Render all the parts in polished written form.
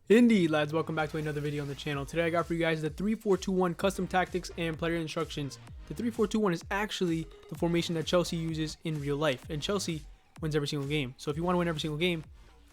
Indeed, lads, welcome back to another video on the channel. Today I got for you guys the 3-4-2-1 custom tactics and player instructions. The 3-4-2-1 is actually the formation that Chelsea uses in real life, and Chelsea wins every single game. So if you want to win every single game,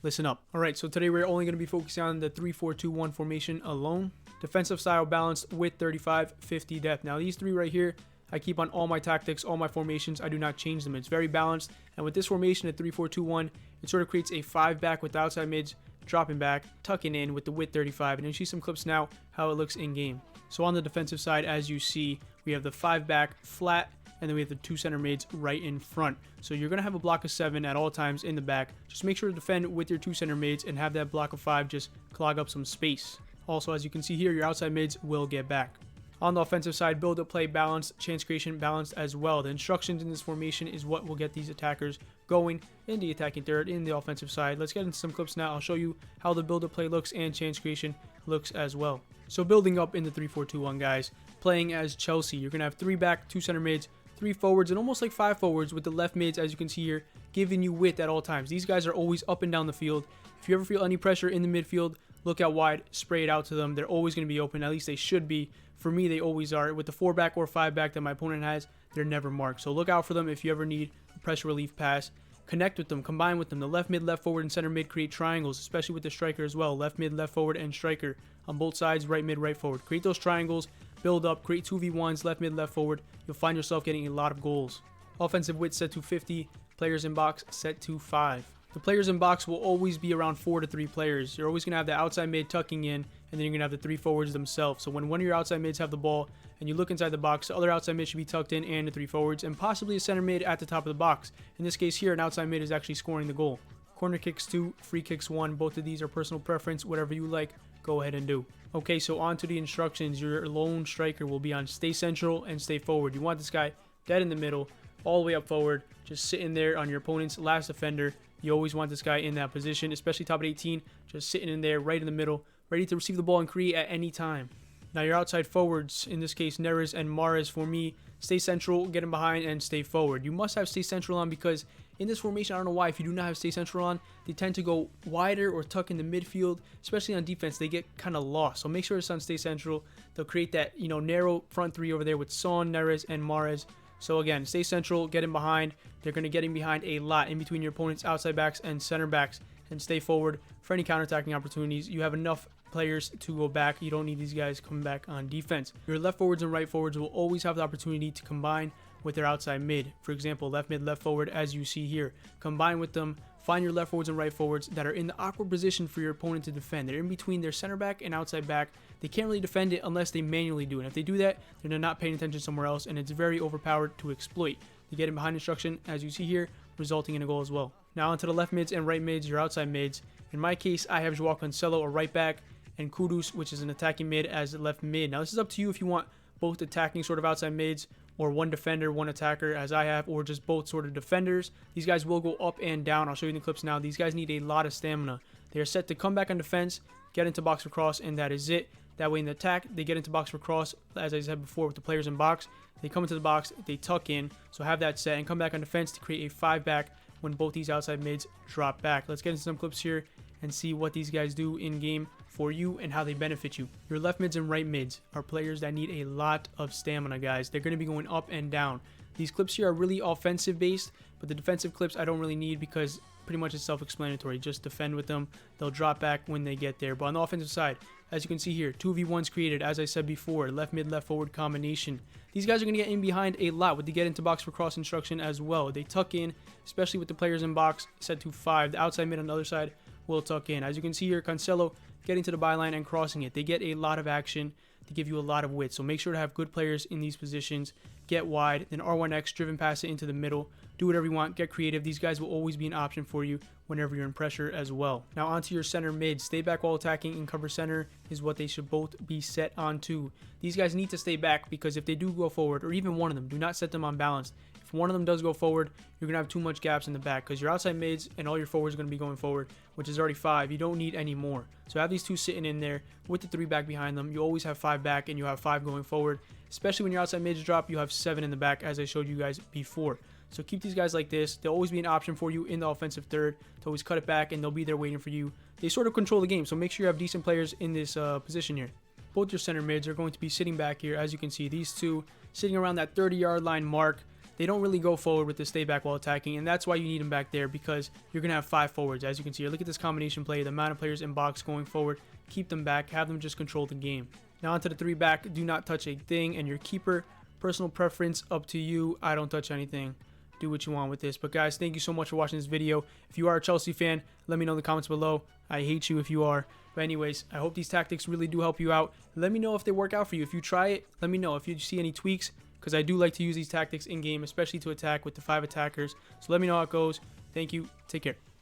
listen up. Alright, so today we're only going to be focusing on the 3-4-2-1 formation alone. Defensive style balanced with 35, 50 depth. Now these three right here, I keep on all my tactics, all my formations. I do not change them. It's very balanced. And with this formation at 3-4-2-1, it sort of creates a 5 back with the outside mids dropping back, tucking in with the width 35, and you'll see some clips now how it looks in game. So on the defensive side, as you see, we have the 5 back flat, and then we have the 2 center mids right in front. So you're going to have a block of 7 at all times in the back. Just make sure to defend with your 2 center mids and have that block of 5 just clog up some space. Also, as you can see here, your outside mids will get back. On the offensive side, build up play balanced, chance creation balanced as well. The instructions in this formation is what will get these attackers going in the attacking third in the offensive side. Let's get into some clips now. I'll show you how the build up play looks and chance creation looks as well. So building up in the 3-4-2-1, guys, playing as Chelsea, you're going to have 3 back, 2 center mids, 3 forwards, and almost like 5 forwards with the left mids, as you can see here, giving you width at all times. These guys are always up and down the field. If you ever feel any pressure in the midfield, look out wide, spray it out to them. They're always going to be open. At least they should be. For me, they always are. With the 4 back or 5 back that my opponent has, they're never marked. So look out for them if you ever need a pressure relief pass. Connect with them, combine with them. The left mid, left forward, and center mid create triangles, especially with the striker as well. Left mid, left forward, and striker on both sides, right mid, right forward. Create those triangles, build up, create 2v1s, left mid, left forward. You'll find yourself getting a lot of goals. Offensive width set to 50, players in box set to 5. The players in box will always be around 4 to 3 players. You're always going to have the outside mid tucking in, and then you're going to have the 3 forwards themselves. So when one of your outside mids have the ball and you look inside the box, the other outside mid should be tucked in, and the 3 forwards, and possibly a center mid at the top of the box. In this case here, an outside mid is actually scoring the goal. Corner kicks 2, free kicks 1. Both of these are personal preference. Whatever you like, go ahead and do. Okay, so on to the instructions. Your lone striker will be on stay central and stay forward. You want this guy dead in the middle, all the way up forward, just sitting there on your opponent's last defender. You always want this guy in that position, especially top of 18, just sitting in there right in the middle, ready to receive the ball and create at any time. Now your outside forwards, in this case Neres and Mahrez, for me, stay central, get him behind, and stay forward. You must have stay central on because in this formation, I don't know why, if you do not have stay central on, they tend to go wider or tuck in the midfield, especially on defense. They get kind of lost. So make sure it's on stay central. They'll create that, narrow front 3 over there with Son, Neres, and Mahrez. So again, stay central, get him behind. They're going to get him behind a lot in between your opponent's outside backs and center backs, and stay forward for any counterattacking opportunities. You have enough players to go back. You don't need these guys coming back on defense. Your left forwards and right forwards will always have the opportunity to combine with their outside mid. For example, left mid, left forward, as you see here. Combine with them. Find your left forwards and right forwards that are in the awkward position for your opponent to defend. They're in between their center back and outside back. They can't really defend it unless they manually do. And if they do that, then they're not paying attention somewhere else, and it's very overpowered to exploit. They get in behind instruction, as you see here, resulting in a goal as well. Now onto the left mids and right mids, your outside mids. In my case, I have Joao Cancelo, a right back, and Kudus, which is an attacking mid, as a left mid. Now this is up to you if you want both attacking sort of outside mids, or one defender, one attacker, as I have, or just both sort of defenders. These guys will go up and down. I'll show you in the clips now. These guys need a lot of stamina. They are set to come back on defense, get into box for cross, and that is it. That way in the attack, they get into box for cross, as I said before, with the players in box. They come into the box, they tuck in, so have that set, and come back on defense to create a 5 back when both these outside mids drop back. Let's get into some clips here and see what these guys do in game for you and how they benefit you. Your left mids and right mids are players that need a lot of stamina, guys. They're going to be going up and down. These clips here are really offensive based, but the defensive clips I don't really need because pretty much it's self-explanatory. Just defend with them. They'll drop back when they get there. But on the offensive side, as you can see here, 2v1s created, as I said before, left mid, left forward combination. These guys are going to get in behind a lot with the get into box for cross instruction as well. They tuck in, especially with the players in box, set to 5. The outside mid on the other side will tuck in. As you can see here, Cancelo getting to the byline and crossing it. They get a lot of action to give you a lot of width. So make sure to have good players in these positions. Get wide, then R1X, driven pass it into the middle. Do whatever you want, get creative. These guys will always be an option for you whenever you're in pressure as well. Now onto your center mid. Stay back while attacking and cover center is what they should both be set onto. These guys need to stay back because if they do go forward, or even one of them, do not set them on balance. If one of them does go forward, you're going to have too much gaps in the back because your outside mids and all your forwards are going to be going forward, which is already 5. You don't need any more. So have these 2 sitting in there with the 3 back behind them. You always have 5 back and you have 5 going forward. Especially when your outside mids drop, you have 7 in the back, as I showed you guys before. So keep these guys like this. They'll always be an option for you in the offensive third to always cut it back, and they'll be there waiting for you they sort of control the game. So make sure you have decent players in this position here. Both your center mids are going to be sitting back here. As you can see, these two sitting around that 30-yard line mark. They don't really go forward with the stay back while attacking, and that's why you need them back there, because you're going to have 5 forwards. As you can see here, look at this combination play, the amount of players in box going forward. Keep them back, have them just control the game. Now onto the 3 back, do not touch a thing, and your keeper, personal preference, up to you. I don't touch anything. Do what you want with this. But guys, thank you so much for watching this video. If you are a Chelsea fan, let me know in the comments below. I hate you if you are. But anyways, I hope these tactics really do help you out. Let me know if they work out for you. If you try it, let me know if you see any tweaks, because I do like to use these tactics in game, especially to attack with the 5 attackers. So let me know how it goes. Thank you. Take care.